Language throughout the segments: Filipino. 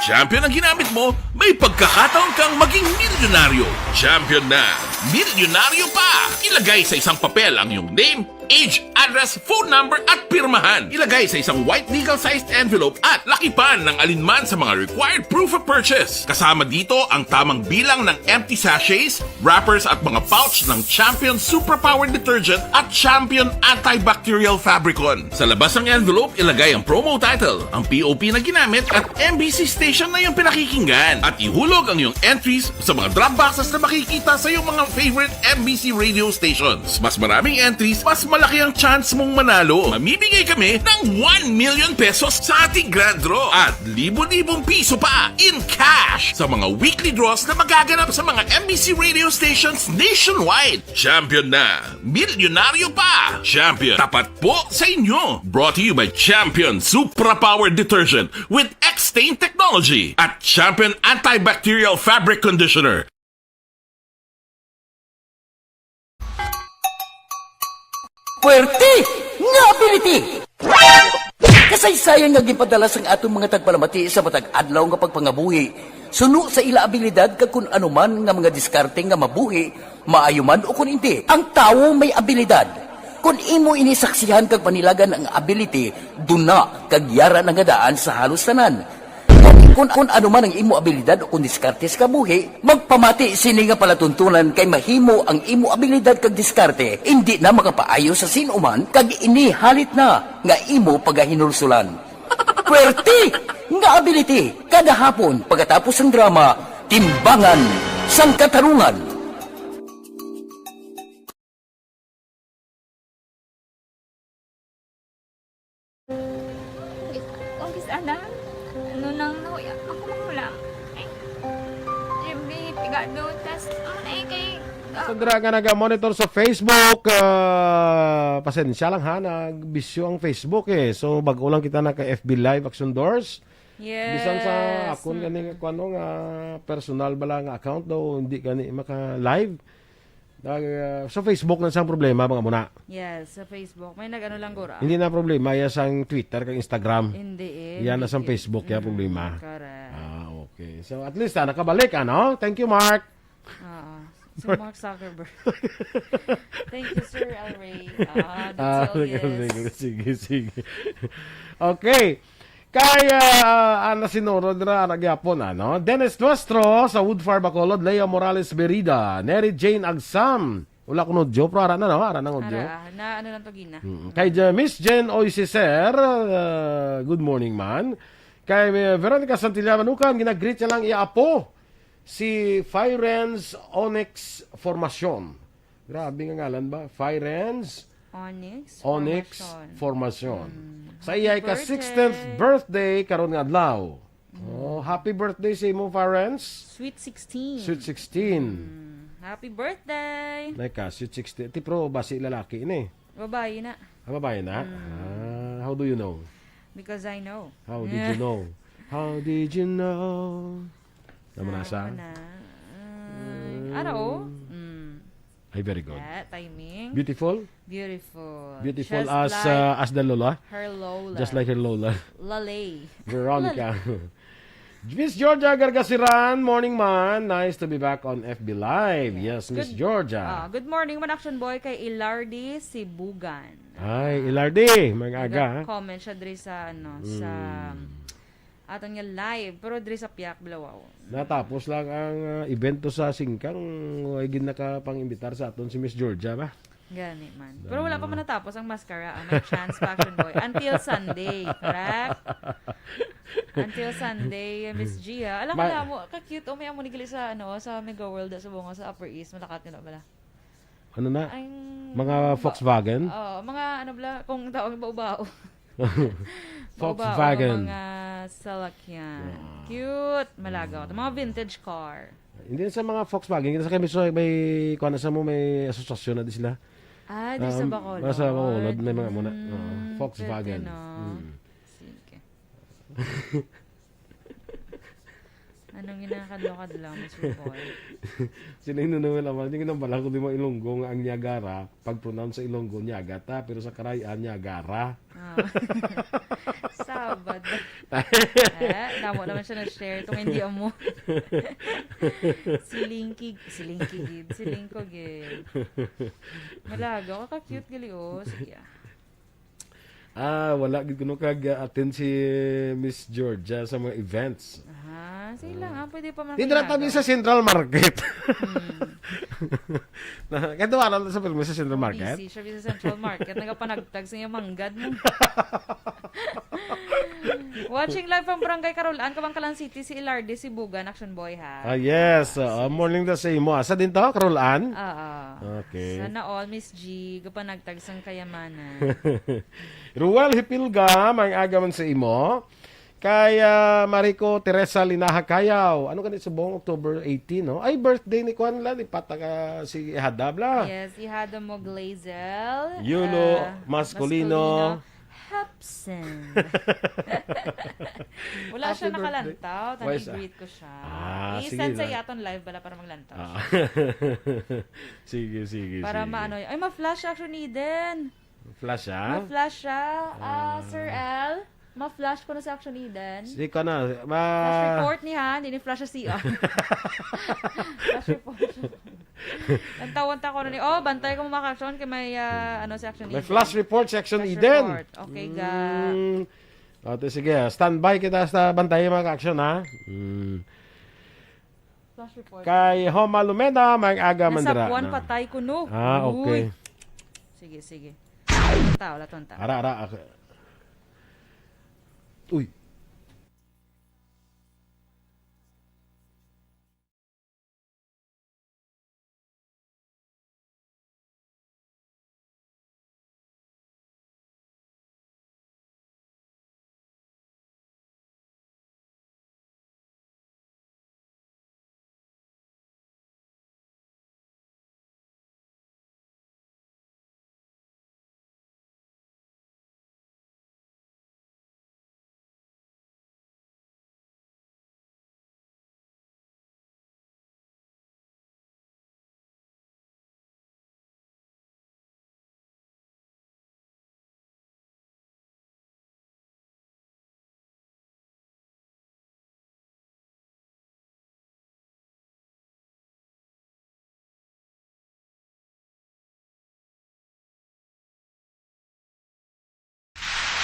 Champion ang ginamit mo, may pagkakataon kang maging milyonaryo. Champion na, milyonaryo pa! Ilagay sa isang papel ang iyong name, age, address, phone number at pirmahan. Ilagay sa isang white legal-sized envelope at lakipan ng alinman sa mga required proof of purchase. Kasama dito ang tamang bilang ng empty sachets, wrappers at mga pouch ng Champion Superpower Detergent at Champion Antibacterial Fabricon. Sa labas ng envelope, ilagay ang promo title, ang POP na ginamit at MBC station na yung pinakikinggan. At ihulog ang iyong entries sa mga drop boxes na makikita sa iyong mga favorite MBC radio stations. Mas maraming entries, mas malaki ang chance mong manalo. Mamimigay kami ng 1 million pesos sa ating grand draw at libo-libong piso pa in cash sa mga weekly draws na magaganap sa mga MBC radio stations nationwide. Champion na, milyonaryo pa! Champion, tapat po sa inyo! Brought to you by Champion Superpower Detergent with X-Stain Technology at Champion Antibacterial Fabric Conditioner. Puwerte nga ability! Kasaysayan nga gipadala sang atong mga tagpalamati sa matag adlaw nga pagpangabuhi. Suno sa ila abilidad kag kun anuman nga mga diskarte nga mabuhi, maayo man o kun hindi. Ang tawo may abilidad. Kung imo inisaksihan kag panilagan ang ability, duna kag yara nga daan sa halos tanan. Kung ano man ang imo abilidad o kung diskarte sa kabuhi, magpamati sini nga palatuntunan kay mahimo ang imo abilidad kag diskarte, hindi na makapaayo sa sinuman kag inihalit na nga imo pagahinulsulan. Puwerte nga ability, kada hapon pagkatapos ng drama, Timbangan sang Katarungan. Umpis anak, ano nang nauya ako mangulang. Ay, siyempre, pigado, tas, ay, kay, Sandra ka nag-monitor sa Facebook, pasensya lang ha, nagbisyo ang Facebook eh. So, bago lang kita naka-FB Live Action Doors. yes. Bisan sa akon gani nga personal bala nga account daw, hindi gani maka-live. Sa Facebook na sang problema mga muna. Yes, sa Facebook. May nag-ano lang gura. Hindi na problema, yan sang Twitter kag Instagram. Hindi eh. Yan na sang Facebook, yan problema. Correct. Okay. So, at least nakabalik, ano? Thank you, Mark. Oo. Si Mark Zuckerberg. Thank you, Sir Alray. That's all, yes. Sige. Okay. Kaya, nasinurod na nagyapon, ano? Dennis Nuestro sa Woodfire Bacolod, Lea Morales Berida, Neri Jane Agsam. Wala ko nodyo, pero ara na, no? Ara na nodyo. Na ano lang to gina. Kay Miss Jen Oisiser, good morning, man. Kay Veronica Santillana Manukan, ginag-greet niya lang iapo. Si Firens Onyx Formacion. Grabe nga ngalan ba? Firens Onyx Formacion. Sa iyay ka 16th birthday karon nga adlaw. Oh, happy birthday sa imo, Firens. Sweet 16. Sweet 16. Happy birthday. Like sweet 16. Ti pro basi lalaki ini. Babae na. Babae na? How do you know? Because I know. How did you know? How did you know? Namanasa? Araw. Ay, very good. Yeah, timing. Beautiful? Beautiful. Beautiful Just as the Lola? her Lola. Just like her Lola. Lalay. Veronica. Miss Georgia Gargasiran, morning man. Nice to be back on FB Live. Yes, Miss Georgia. Good morning, man action boy kay Ilardi Sibugan. Ay, Ilardi. Mag-aga. Comment siya diri sa sa aton nga live pero diri sa Piak Bilawaw. Natapos lang ang evento sa Singkang. Ay ginakapang-imbitar sa aton si Miss Georgia ba? Gani man. Pero wala pa man natapos ang mascara. May chance pa action boy. Until Sunday. Correct? Until Sunday, Miss Gia. Alam ko na mo, ka-cute. May amo ni gali sa, sa Mega World sa bunga sa Upper East. Malakat nila bala. Ano na? Ay, Mga Volkswagen? mga kung tawag bao-bao. Volkswagen. Mga salakyan. Cute. Malagaw. Mga vintage car. Hindi sa mga Volkswagen. Kita sa kami may kuha na sa mo, may asosasyon na di sila. Di sa Bacolod. Sa Bacolod, may mga muna. Volkswagen. Sige. Anong ginakadlo-kadlo, Miss Boy? Sila yung naman naman. Hindi nang ko di mo Ilonggo nga ang Niagara. Pag pronounce sa Ilonggo, Niagata. Pero sa Karayaan, Niagara. Sab. Bad. Namo naman siya na-share itong hindi mo. Si Lingko gid. Malaga, kaka-cute gali oh. Sige. Wala gid kuno kag-attend si Miss Georgia sa mga events. Sige lang, pwede pa man. Hindi na tabi sa Central Market. Kaya wala sa film sa Central Market. Busy siya sa Central Market. Nagapanagtag sa iya manggad mo. Watching live from Barangay Carolan, Kabangkalan City, si Ilarde, si Bugan, Action Boy ha. Yes. Morning daw sa imo. Asa din to, Carolan? Okay. Sana all, Miss G, kapanagtag sang kayamanan. Ruel Hipilga, may agaman sa imo. Kaya Marico Teresa Linaha Kayaw. Ano kanit subong October 18, no? Ay, birthday ni Kwan la, ni Pataka si Ihadabla. Yes, Ihada mo Glazel. Yulo Masculino. Hapsen. Wala siya nakalantaw. Tani-greet ko siya. I-send sa yaton live bala para maglantaw siya. Sige. Para sige. maano yun. Ay, ma-flash Action Eden. Flash, ha? Ma-flash siya. Sir L. Ma-flash ko na sa Action Eden. Sige ka na. Flash report ni Han. Hindi flash sa CR. Flash report siya. Nantawanta ko na ni, bantay ko maka-action kay may, si Action Eden. May flash report si Action Flash Eden. report. Okay, ga. Sige, standby kita sa bantay mga action ha. Flash report. Kay Homa Lumena, may aga mandira. Nasa buwan patay ko no. Okay. Uy. Sige. Wala tonta. Ara. Uy.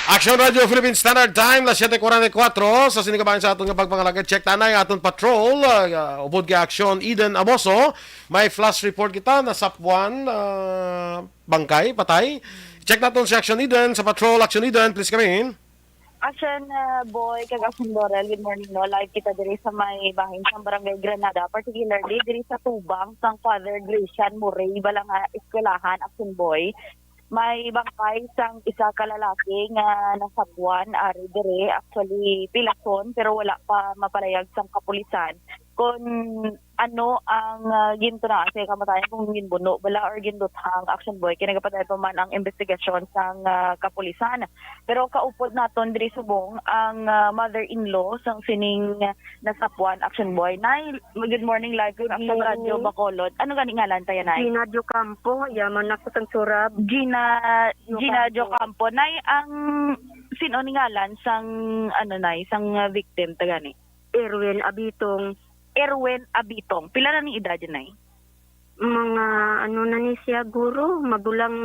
Action Radio Philippine Standard Time, las 7:44 sa sinikabayan sa atong pagpangalagad. Check tanay aton patrol, ubod kay Action Eden Amoso. May flash report kita na Sapwan, bangkay, patay. Check naton si Action Eden sa patrol. Action Eden, please come in. Action boy, kag-Action Dorel, good morning no. Live kita diri sa may bahin sa Barangay Granada, particularly diri sa Tubang, sang Father Grecian Murray, balang eskwelahan, Action boy. May bangkay sang isa ka lalaki nga nasabwan ari dire, actually pilason pero wala pa mapalayag sang kapulisan kung ano ang ginto na kasi kamatayan kung ginbuno bala or ginduthang. Action boy kinagapatay pa man ang investigasyon sang kapulisan, pero kaupod naton diri subong ang mother-in-law sang sining nasapwan. Action boy nay, good morning live kung Action Radio Bacolod. Ano gani ngalan tayo nay? Gina Diocampo, yaman ako sang surab. Gina Diocampo. Nay, ang sino ni ngalan sang nay sang victim tagani? Erwin Abitong. Erwin Abitong. Pila na ni edad nay? Mga na ni siya guro, magulang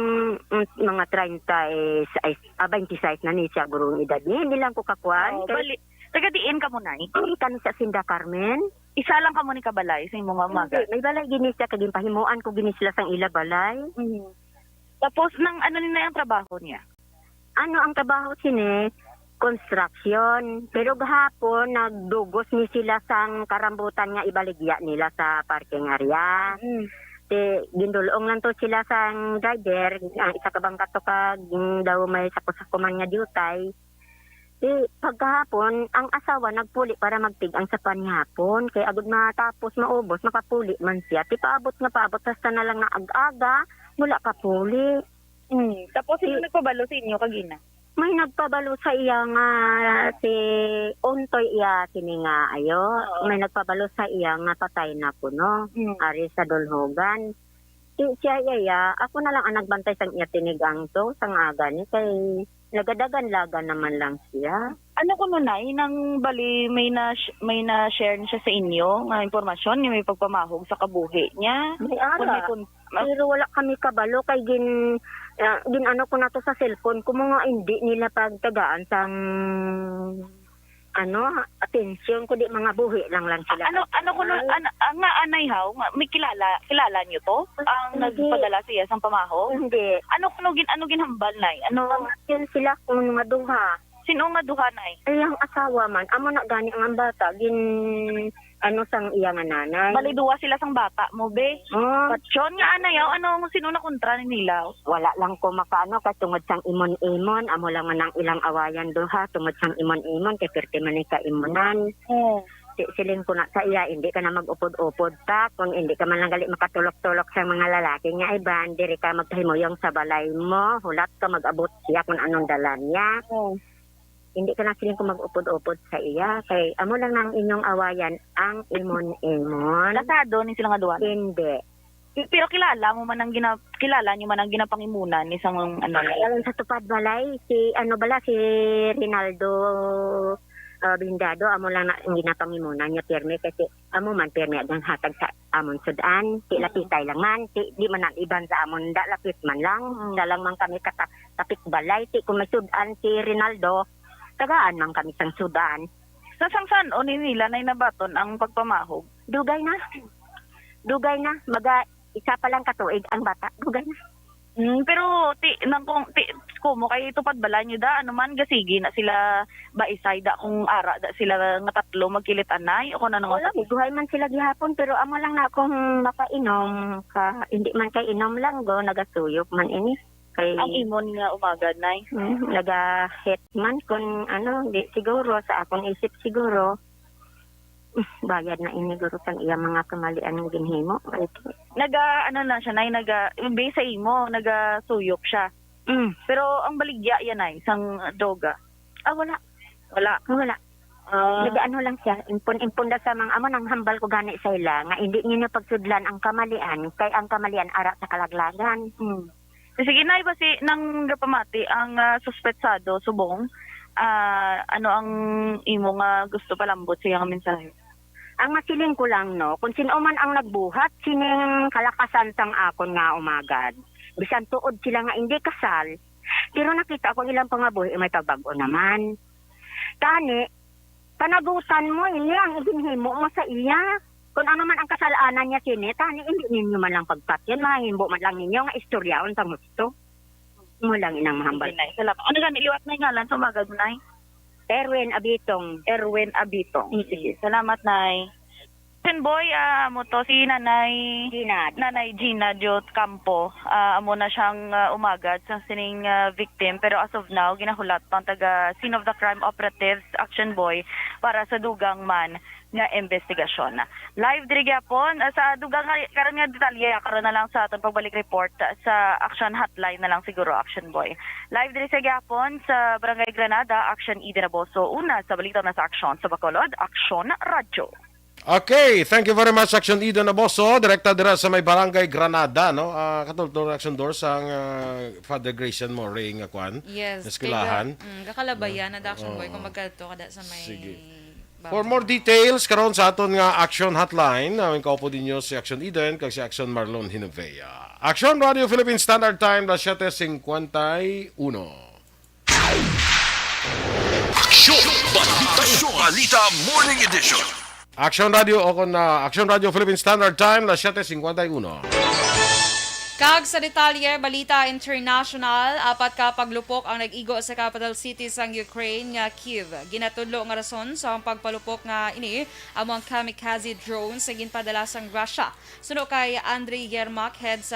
mga 30 26 na ni siya guro ang edad niya. Hindi lang ko kakuan. Bali. Taga diin ka mo nay? Kani sa Sinda Carmen. Isa lang ka mo ni kabalay sa imong mamaga. May balay gini siya kaging pahimuan ko gini sila sang ila balay. Tapos nang ni na yung trabaho niya? Ano ang trabaho sini? Construction. Pero gahapon, nagdugos ni sila sang karambutan nga ibaligya nila sa parking area. Gindulong lang to sila sang driver. Ang isa ka bang katukag, daw may sakusakuman nga diutay. Pagkahapon, ang asawa nagpuli para magtigang sa panihapon. Kaya agad matapos maubos, makapuli man siya. Paabot hasta na lang na ag-aga, wala ka puli. Tapos sino nagpabalo sa inyo kagina? May nagpabalo sa iya nga si Untoy iya sini nga ayo. May nagpabalo sa iya nga patay na kuno. Ari sa Dolhogan. Siya iya, ako na lang ang nagbantay sang iya tinigang to sang aga ni kay Nagadagan-lagan naman lang siya. Ano ko nun ay, nang bali may na-share siya sa inyo nga impormasyon, yung may pagpamahog sa kabuhi niya. May Kung may ara. kun- Pero wala kami kabalo kay ginano ko na to sa cellphone ko mga hindi nila pagtagaan sang atensyon ko di mga buhi lang sila. ano ko nun, nga anay haw, may kilala niyo to? Ang Hindi. nagpadala siya sa pamahog? Hindi. Ano ginhambal nay? Ano, Yun sila kung mga duha. sino nga duha nay? Ay, ang asawa man, amo na gani ang bata, sang iya nga nanay. Bali duwa sila sang bata mo be. Oh, Patsyon nga anay haw, sino na kontra ni nila? wala lang ko makaano kay tungod sang imon-imon, amo lang man ang ilang awayan duha, tungod sang imon-imon, kay perti man ni kaimunan. Siling ko na sa iya, hindi ka na mag-upod-upod ta, kung hindi ka man lang gali makatulok-tulok sa mga lalaki nga iban, diri ka magtahimuyong sa balay mo, hulat ka mag-abot siya kung anong dala niya. Hindi ka na siling ko mag-upod-upod sa iya, kay amo lang ng inyong awayan ang imon-imon. Lasado ni sila nga duwa. Hindi. Pero kilala niyo man ang ginapangimunan ni isang Alam sa tupad balay, si Rinaldo Bindado, amo lang na ginapangimunan niya pirmi kasi amo man pirmi ang hatag sa amon sudan, ti lapitay lang man, di man ang iban sa amon da lapit man lang, dalang man kami katapik balay, ti kung may sudan si Rinaldo, tagaan man kami sang sudan. Sa sangsan o ni nila na inabaton ang pagpamahog. Dugay na, isa pa lang katuig ang bata, dugay na. Pero kumo kay tupad bala niyo da ano man gasigi na sila ba isay da kung ara da sila nga tatlo magkilit anay o kuno Wala, guhay man sila gihapon, pero amo lang na akong makainom, hindi man kay inom lang go, nagasuyok man ini. Kay, ang imon nga umagad nay. naga-hit man kung di siguro, sa akong isip siguro, bayad na ini guro kan iya mga kamalian ng ginhimo. Na siya nay base sa imo nagasuyok siya. Pero ang baligya yan ay isang doga. Wala. Wala. Nag-ano lang siya, impon-impon da sa mga amo nang hambal ko gani sa ila, nga hindi niya pagsudlan ang kamalian, kay ang kamalian ara sa kalaglagan. Sige nay ba si nang gapamati ang suspetsado subong ano ang imo nga gusto palambot siya nga mensahe? Ang masiling ko lang kung sino man ang nagbuhat, sining kalakasan sang akon nga umagad. Bisan tuod sila nga hindi kasal, pero nakita ko ilang pangabuhi may pagbago naman. Tani, panagutan mo ini ang iginhimo mo sa iya. Kung ano man ang kasalanan niya sini, tani hindi ninyo man lang pagpatyan, mga himbo man lang ninyo nga istoryaon sa gusto. Mo lang inang mahambal. Nay, salamat. Ano gani liwat na ngalan sa magad mo nay? Erwin Abitong. Sige, salamat nay. Boy, mo to si Nanay Gina Jot Campo. Amo na siyang umagad sa sining victim, pero as of now ginahulat pang taga Scene of the Crime Operatives Action Boy para sa dugang man nga investigasyon. Live diri gyapon sa dugang karon nga detalye karon na lang sa aton pagbalik report sa action hotline na lang siguro Action Boy. Live diri sa gyapon sa Barangay Granada, Action Eden Aboso, una sa balita na sa action sa Bacolod, Action Radyo. Okay, thank you very much Action Eden Aboso, direkta dira sa may Barangay Granada, no? Katulad Action Door sa Father Grayson Moray nga kwan. Yes. Eskwelahan. Kakalabayan na Action Boy kung magkadto kada sa may Sige. bawang. For more details karon sa aton nga Action Hotline, namin kaupo dinyo si Action Eden kag si Action Marlon Hinovea. Action Radio Philippine Standard Time, 7:51. Aksyon! Balita Morning Edition. Action Radio o kon Action Radio Philippine Standard Time, 7:51. Kag sa detalye, balita international, apat ka paglupok ang nag-igo sa capital city sang Ukraine nga Kyiv. Ginatudlo nga rason sa pagpalupok nga ini among kamikaze drones sa ginpadala sang Russia. Suno kay Andriy Yermak, head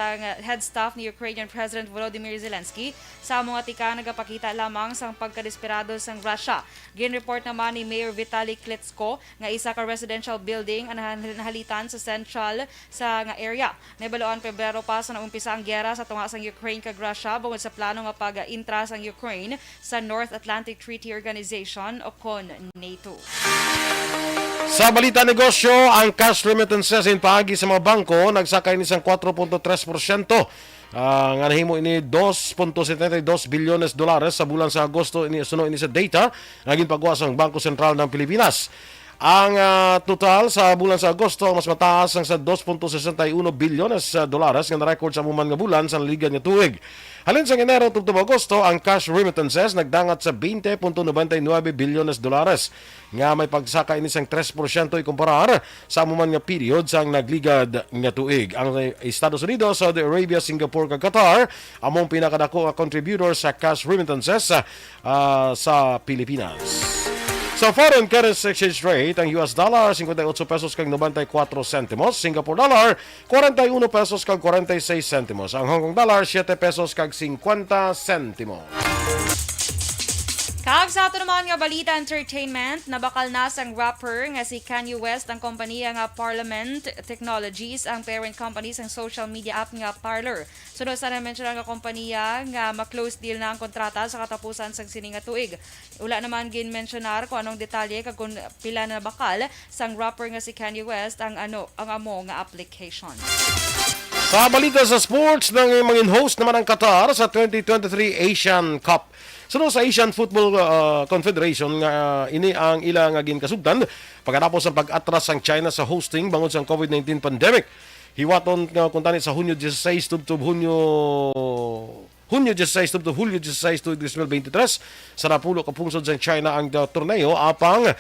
staff ni Ukrainian President Volodymyr Zelensky, sa mga tika nagapakita lamang sang pagkadesperado sang Russia. Ginreport naman ni Mayor Vitaly Klitschko nga isa ka residential building ang nahalitan sa central sa nga area. Nabaloan Pebrero pa sa umpisa ang giyera sa tunga sang Ukraine kag Russia bungod sa plano nga pag-intra sang Ukraine sa North Atlantic Treaty Organization o kon NATO. Sa balita negosyo, ang cash remittances in paagi sa mga bangko nagsakay ni isang 4.3%. Ang nahimo ini 2.72 bilyones dollares sa bulan sa Agosto ini suno ini sa data naging pagwas ang Bangko Sentral ng Pilipinas. Ang total sa bulan sa Agosto mas mataas ang sa 2.61 bilyones dollares nga na-record sa muman nga bulan sa ligan nga tuig. Halin sa Enero tubtob Agosto, ang cash remittances nagdangat sa 20.99 bilyones dollares nga may pagsaka inisang 3% ikumparar sa muman nga period sang nagligad nga tuig. Ang Estados Unidos, Saudi Arabia, Singapore kag Qatar among pinakadako nga contributor sa cash remittances sa Pilipinas. Sa foreign currency exchange rate, ang US dollar 58 pesos kag 94 centimos, Singapore dollar 41 pesos kag 46 centimos, ang Hong Kong dollar 7 pesos kag 50 centimos. Kag sa ato naman nga balita entertainment, nabakal na sang rapper nga si Kanye West ang kompanya nga Parliament Technologies ang parent company sang social media app nga Parler. Sunod sa na-mention nga kompanya nga ma-close deal na ang kontrata sa katapusan sang sini nga tuig. Wala naman gin-mentionar kung anong detalye kag kung pila na bakal sang rapper nga si Kanye West ang amo nga application. Sa balita sa sports, nang mangin host naman ang Qatar sa 2023 Asian Cup. Sunod sa Asian Football Confederation nga ini ang ilang ginkasugdan pagkatapos ang pag-atras sang China sa hosting bangod sa COVID-19 pandemic. Hiwaton nga kuntani sa Hunyo 16 tubtob Hunyo 16 tubtob Hulyo 16 tuig 2023 sa napulo ka pungsod sa China ang torneo apang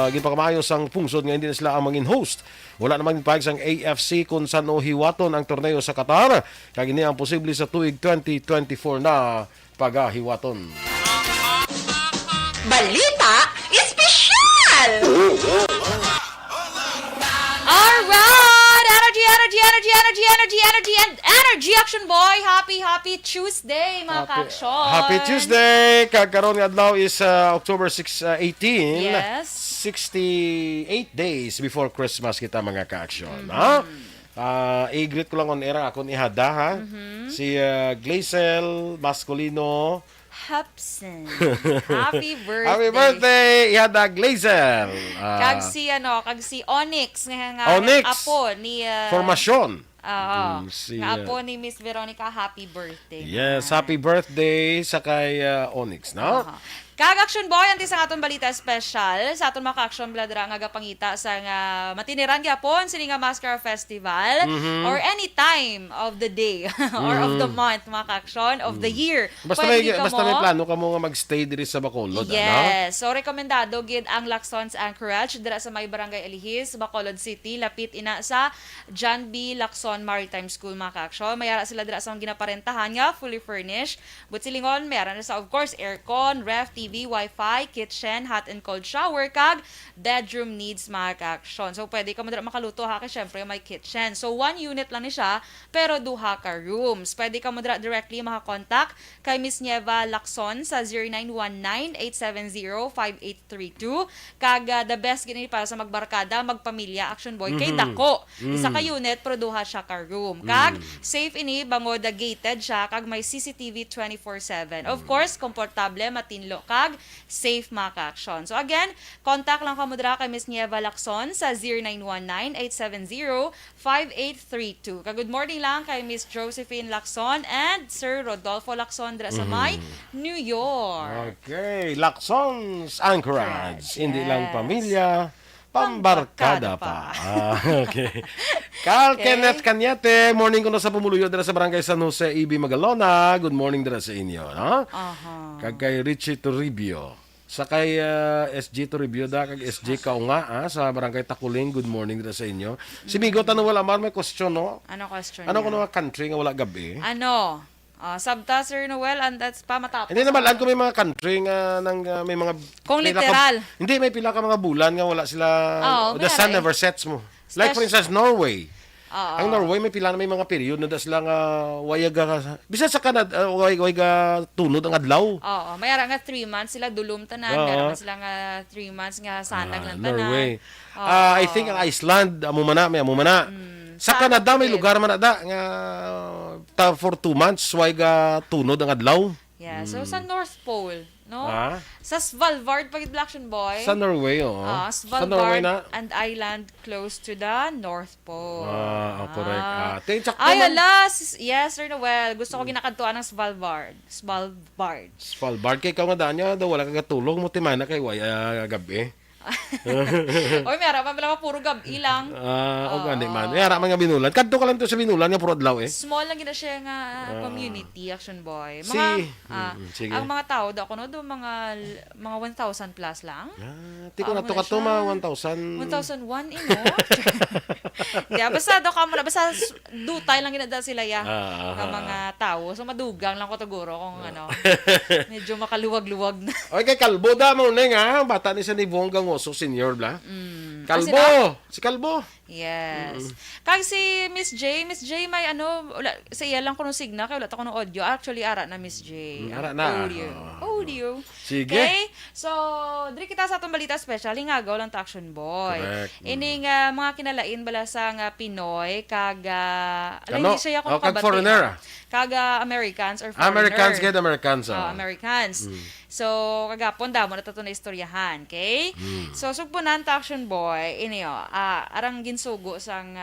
ginpakamayos ang pungsod nga hindi na sila ang mangin host. Wala namang pahig sang AFC kung saan hiwaton ang torneo sa Qatar kag ini ang posible sa tuig 2024 na pagahiwaton. Balita Espesyal! Alright! Energy Action Boy! Happy Tuesday, mga ka-action! Happy Tuesday! Kagkaroon nga adlaw is October 18. Yes. 68 days before Christmas kita mga ka-action. I-greet ko lang on air akong ihada ha. Si Glazel Mascolino. Hapson. Happy birthday. Happy birthday! Ihada Glazel. Kag si Onyx nga Onyx. apo ni Formasyon. si nga apo ni Miss Veronica, happy birthday. Yes, happy birthday sa kay Onyx, no? Kag Action Boy, anti sa atong balita special, sa atong maka-action bladra nga gapangita sa nga matiniran gyapon sini nga Mascara Festival or any time of the day or of the month, maka-action of the year. Basta may plano ka mo nga magstay diri sa Bacolod, yes. So rekomendado gid ang Lacson's Anchorage dira sa may Barangay Alihis, Bacolod City, lapit ina sa John B. Lacson Maritime School, maka-action. Mayara sila dira sa ginaparentahan nga fully furnished. But silingon meron sa of course aircon, ref, TV, Wi-Fi, kitchen, hot and cold shower, kag bedroom needs mga ka-action. So, pwede ka madara makaluto ha, kasi syempre may kitchen. So, 1 unit lang ni siya, pero duha ka rooms. Pwede ka madara directly makakontakt kay Miss Nieva Lacson sa 0919-870-5832. Kag the best gini para sa magbarkada, magpamilya, Action Boy, kay Dako. Isa ka unit, pero duha siya ka room. Kag safe ini, bangod gated siya, kag may CCTV 24/7. Of course, komportable, matinlo kag safe mga ka-action. So again, contact lang ka mo dira kay Miss Nieva Lacson sa 0919-870-5832. Good morning lang kay Miss Josephine Lacson and Sir Rodolfo Lacson dira sa may New York. Okay, Lacson's Anchorage. Hindi lang pamilya, pambarkada pa. Okay. Carl Kenneth Cañete, morning ko na sa Pumuluyo dira sa Barangay San Jose, EB Magalona. Good morning dira sa inyo, no? Kag kay Richie Toribio. Sa kay SG Toribio da kag SG Kaunga sa Barangay Takuling. Good morning dira sa inyo. Si Migo tanong wala may question, no? Ano question Ano niya? kuno nga country nga wala gabi? Ano? Sabta, Sir Noel, and that's pa matapos. Hindi naman, alam ko may mga country nga may mga... Kung pila literal. Hindi, may pila ka mga bulan nga wala sila... the sun meron. never sets mo. Like for instance, Norway. Oo. Ang Norway, may pila na may mga period na sila nga wayaga... Bisa sa Canada, wayaga tunod ang adlaw. Oo, mayara nga 3 months sila dulum tanan, meron nga sila nga 3 months nga sanag ng tanan. Norway. I think ang Iceland, amumana. Sa Canada, may lugar man na nga for 2 months, wayaga tunod ang adlaw. Yeah, so sa North Pole, no? Ah? Sa Svalbard, pag Action Boy. Sa Norway, oh. Sa Norway Svalbard na. and island close to the North Pole. Correct. Tingin Ay, ala, yes, Sir Noel. Gusto ko ginakadtuan ng Svalbard. Svalbard, kay ikaw nga daan niya, daw wala kagatulong mo, timana kay gabi. Oy, meron pa pala puro gabi lang. O gani man. Yara man nga binulan. Kadto ka lang to sa binulan nga puro adlaw eh. Small lang gina siya nga community, Action Boy. Mga, sige. ang mga tao daw ko no, do mga 1,000 plus lang. Ti ko na to kato mga 1,000. 1,001 ino. Kaya basta daw ka mo na, basta dutay lang ginada sila ya. Ng mga tao. So madugang lang ko siguro kung ano. Medyo makaluwag-luwag na. Oy kay Kalbo da mo na nga, bata ni sa ni Bonggang Oso senior bla. Kalbo, si Kalbo. Yes. Kag si Miss J may ano, sa iya lang ko ng signa, kaya wala ko ng audio. Actually, ara na Miss J. Ara na. Audio. Sige. Okay? So, diri kita sa atong balita special, hingagaw lang ta Action Boy. Correct. Ining mga kinalain bala sa Pinoy, kag, Ano? hindi siya kung Kag foreigner. Kag Americans or foreigner. Americans get Americans. Americans. So, kagapon damo na tato na istoryahan, okay? So, sugpunan ta Action Boy, ini arang ginsugo sang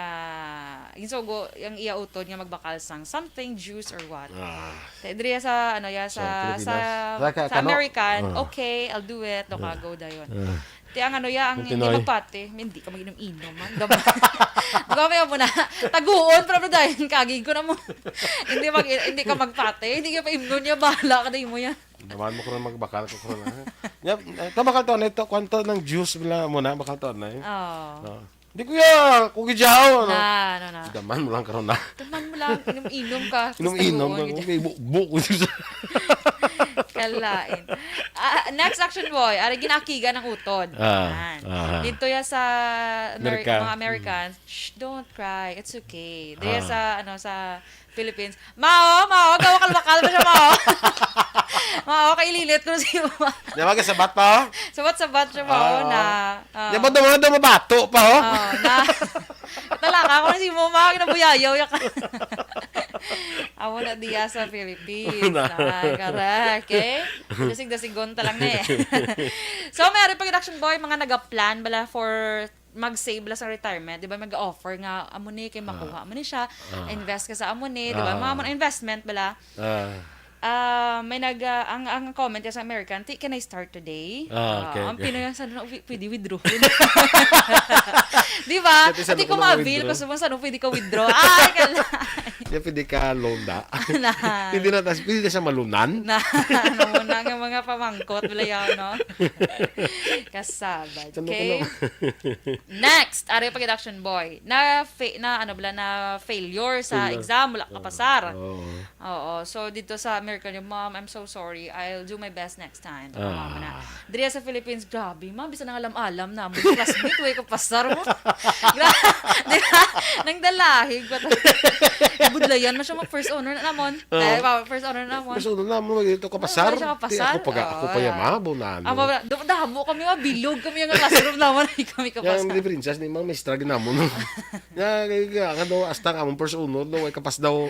ginsugo yung iya utod nga magbakal sang something juice or what. Diri sa ano ya sa American, okay, I'll do it, do ka go dayon. Ti ang ano ya ang hindi magpate, hindi ka maginom-inom man. Gawin mo na taguon pero dayon kagig ko na mo. Hindi ka magpate, hindi ka pa imnon niya bahala ka dai mo yan. Naman mo ko na magbakal ko na. Yep, ito bakal to na ito kwanto ng juice bla mo na bakal to na. Di ko ya, kugi jao. Na. Daman mo lang karon na. Taman mo lang, inom ka. Inom ka, okay, buk. Kalain. Next Action Boy, ari ginakiga ng utod. Dito ya sa mga Americans, shh, don't cry, it's okay. Dito sa sa Philippines, Mao, gawa kalmakal ba siya, Mao? Mao, kay lilit ko si Mao. Diba ka sabat pa, Sabat siya, Mao, na. Diba daw mabato pa, ho? Na. Talaka ako na si Mao, kinabuyayaw ya ka. Amo na diya sa Philippines. Correct, okay? Dasig-dasigon talang na eh. So, meron pag Action Boy, mga nag-plan bala for mag-save la sa retirement, di ba? Mag-offer nga, amo ni, kay makuha mo ni siya, invest ka sa amo ni, di ba? Mga investment bala. May ang comment niya sa American, can I start today? Okay. Ang Pinoy sa pwede withdraw. Di ba? Hindi ko ma-avail ko sa pwede ka withdraw. Ay, kala. Di pwede ka loan da. Pwede na siya malunan. Ano mo na nga mga pamangkot, wala yan, no? Kasabad. Okay? Next, ari pag Action Boy. Na failure sa exam, wala ka pasar. Oo. So, dito sa American, yung mom, I'm so sorry. I'll do my best next time. Diri sa Philippines, grabe, ma'am, bisa nang alam-alam na. Mo classmate, way ka pasar mo. Di ba? Nang dalahig. Budlayan mo siya first honor na namon. First honor na namon. First honor na namon, ito ka pasar. Ako pa yamabo na. Dahamo kami, bilog kami yung classroom naman. Kami ka pasar. Yung di princess, ni mga mestra ginamon. Nga daw, hasta ka mong first honor, daw, ay kapas daw.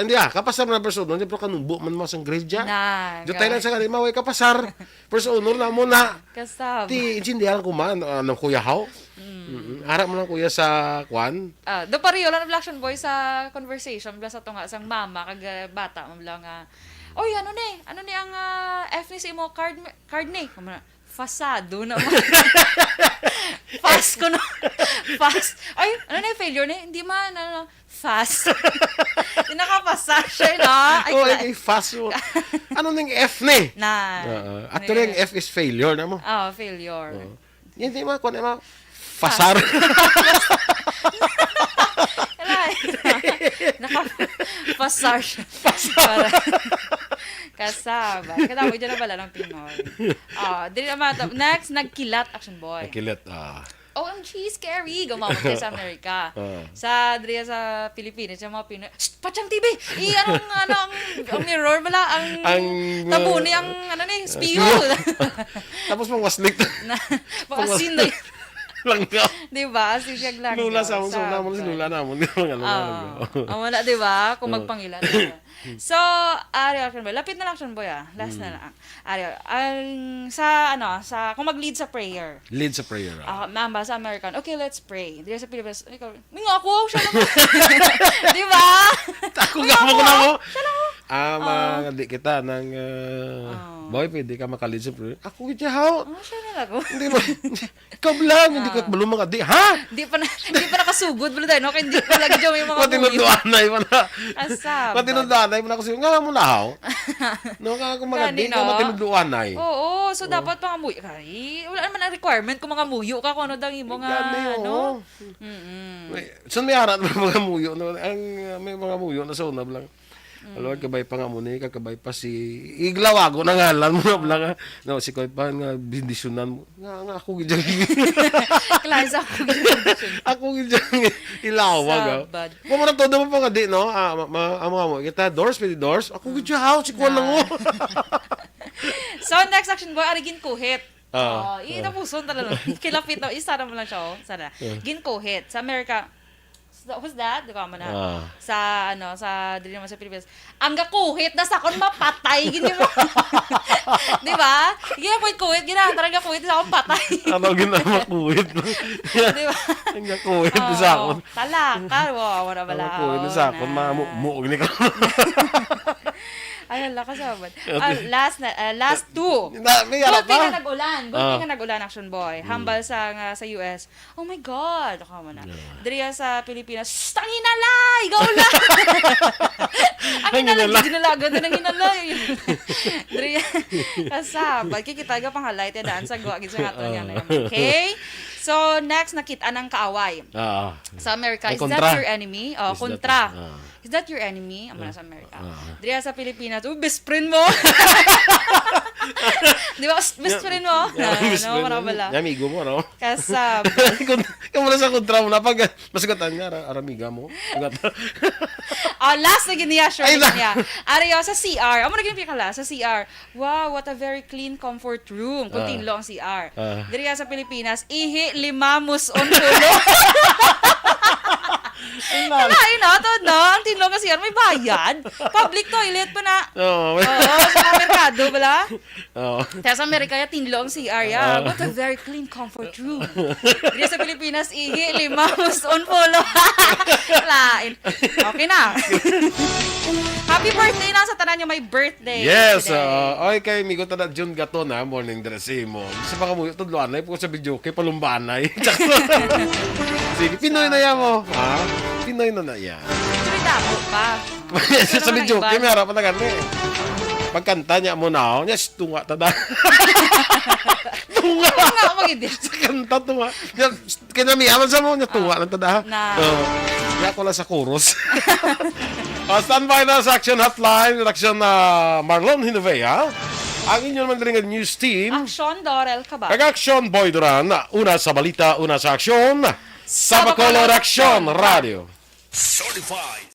Hindi kapasar na first honor, hindi pero kanumbo man mo sang grade dyan. Diyo tayo lang sa kanima, way kapasar. First honor na mo na. Kasab. Ti, insindihan ko man, ng kuya how. Harap mo lang kuya sa kwan. Do pariyo lang Action Boy sa conversation bla sa tunga sang mama kag bata mo lang oy ano ni ang F ni sa imo card ni fasado na fast ko no fast ay ano na failure ni hindi man fast di nakapasa siya na ay fast ano ning F ni actually ang F is failure na mo failure hindi mo kung ano fasar. Nakapasar siya. Kasaba. Katawa dyan na pala ng Pinoy. Next, nagkilat Action Boy. Nagkilat, OMG, scary. Gumamot kayo sa Amerika. Sa Pilipinas, yung mga Pinoy, Pachang TV! Ang mirror bala, ang tabuni, ang spiyo. Tapos pang waslik. Pang asin na yun. Langga. Di ba? Sisyag lang. Lula sa amon, sa namon, si Lula namon. Wala, di ba? Kung magpangilan. So, Ariel, action boy. Lapit na lang action boy, Last na lang. Ariel, kung mag-lead sa prayer. Lead sa prayer. Mamba sa American, okay, let's pray. Di sa Pilipinas, ikaw, nga ako, siya lang. Di ba? Ako nga mo ko na mo. Siya lang. Di kita ng boy, pwede ka makalid sa prayer. Ako gitya how? Siya lang ako. Hindi mo. Ikaw lang, hindi ko balong mga di. Ha? Di pa nakasugod. Balo tayo, no? Kaya hindi pa lagi dyan may mga Patinuduan na yun na. Asab. Patinuduan na yun na kasi nga mo na how? No, nga kung mga di ka matinuduan na eh. Oo, so dapat pangamuyo ka. Wala naman ang requirement kung mga muyo ka, kung ano daw mo nga, no? Saan may arat mga muyo? May mga muyo na sa unab lang. Lord, kabay pa nga muna, kakabay pa si Iglawago na ngalan mo na lang. No, si Koy pa nga bindisyonan mo. Nga ako gidyan. Klase ako. Ako gidyan ilawag. Sabad. Mo na todo mo pa nga di, no? Mga mo, kita doors, pwede doors. Ako gidyan how, si Kuan lang mo. So, next action boy, ari ginkuhit. Itapuson talaga. Kilapit na. Isa na mo lang siya, Sana. Ginkuhit. Sa Amerika, who's that? Di ko mo na. Sa dili naman sa Pilipinas. Ang gakuhit na sakon mapatay. Gini mo. Di ba? Ginakuhit-kuhit. Ginatara gakuhit na sakon patay. Ano ginamakuhit? Di ba? Ang gakuhit na sakon. Talaka. Wow, wala bala. Gakuhit na sakon. Mamuog ni ka. Ay, wala ka sabad. Last two. May harap Gulpi pa. nga nag-ulan. Gulpi nga nag-ulan, action boy. Hambal sa US. Oh my God. Ako mo na. Diriya sa Pilipinas, shh, ang hinalay! Gaulan! Ang hinalay. Ginalagan din ang hinalay. Diriya. Kasabad. Kikita ka pang highlight. Daan sa guwa. Gisa nga ito niya. Okay? So, next, nakita ng kaaway. Sa Amerika, is that your enemy? Kontra. Is that your enemy? Amo na sa Amerika. Diriya sa Pilipinas, best friend mo. Di ba? Best friend mo? No, marabala. Amigo mo, no? Kasab. Kung muna sa kontra mo na, pag masagatan niya, aramiga mo. Last na giniya, sure giniya. Ariyo, sa CR. Amo na ginipikala, sa CR. Wow, what a very clean comfort room. Kuntinlo ang CR. Diriya sa Pilipinas, ihi limamos on pulo. Kalain na, to no? Ang tinlo kasi yan, may bayad. Public toilet pa na. Oo, sa mga merkado, bala? Oo. Kaya sa Amerika, tinlo ang CR, What a very clean comfort room. Dito sa Pilipinas, ihi, limamos, on polo. Lain. Okay na. Happy birthday na sa tanan niyo, may birthday. Yes, okay kay Migo tada June Gato na, morning dressing mo. Sa mga mo, tudloan na, po sa video, kay palumbaan na. Sige, Pinoy na yan mo. Pinoy na yan. Actually, damo pa. Sa video, kay may harap na gani. Pagkanta niya mo na, yes, tunga tada. Tunga! Tunga ako mag-edit. Sa kanta, tunga. Kinamiyaman sa mo, niya tunga lang tada. Kaya ko lang sa chorus. Standby na sa Action Hotline, redaksyon na Marlon Hinovea. Ang inyong mandaringan news team. Action Dorel Cabal. Kag-Action Boy Duran. Una sa balita, una sa aksyon. Sa Bacolod Action Radio. Certified